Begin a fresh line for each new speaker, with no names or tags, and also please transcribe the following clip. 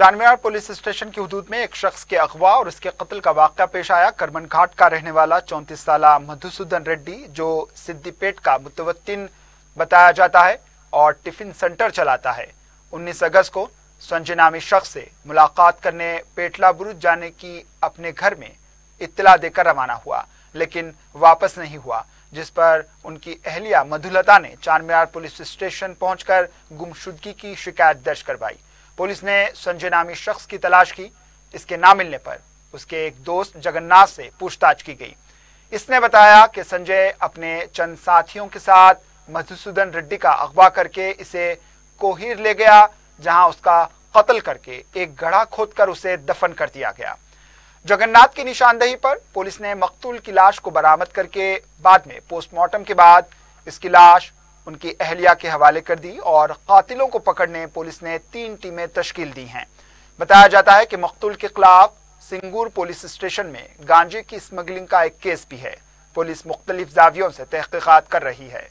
Charminar police station की हुदूद में एक शख्स के अगवा और उसके कत्ल का वाकया पेश आया। करमन घाट का रहने वाला 34 साल मधुसूदन रेड्डी, जो सिद्दीपेट का मुतवत्तिन बताया जाता है और टिफिन सेंटर चलाता है, 19 अगस्त को संजय नामी शख्स से मुलाकात करने पेटला बुरुज जाने की अपने घर में इत्तला देकर रवाना हुआ, लेकिन वापस नहीं हुआ, जिस पर उनकी अहलिया मधुलता ने चारमीनार पुलिस स्टेशन पहुंचकर गुमशुदगी की शिकायत दर्ज करवाई। पुलिस ने संजय नामी शख्स की तलाश की। इसके ना मिलने पर उसके एक दोस्त जगन्नाथ से पूछताछ की गई। इसने बताया कि संजय अपने चंद साथियों के साथ मधुसूदन रेड्डी का अगवा करके इसे कोहिर ले गया, जहां उसका कत्ल करके एक गड्ढा खोदकर उसे दफन कर दिया गया। जगन्नाथ की निशानदेही पर पुलिस ने मकतूल की लाश को बरामद करके बाद में पोस्टमार्टम के बाद इसकी लाश उनकी अहलिया के हवाले कर दी और कातिलों को पकड़ने पुलिस ने 3 टीमें तश्कील दी हैं। बताया जाता है कि मकतूल के खिलाफ सिंगूर पुलिस स्टेशन में गांजे की स्मगलिंग का एक केस भी है। पुलिस मुख्तलिफ जावियों से तहकीकात कर रही है।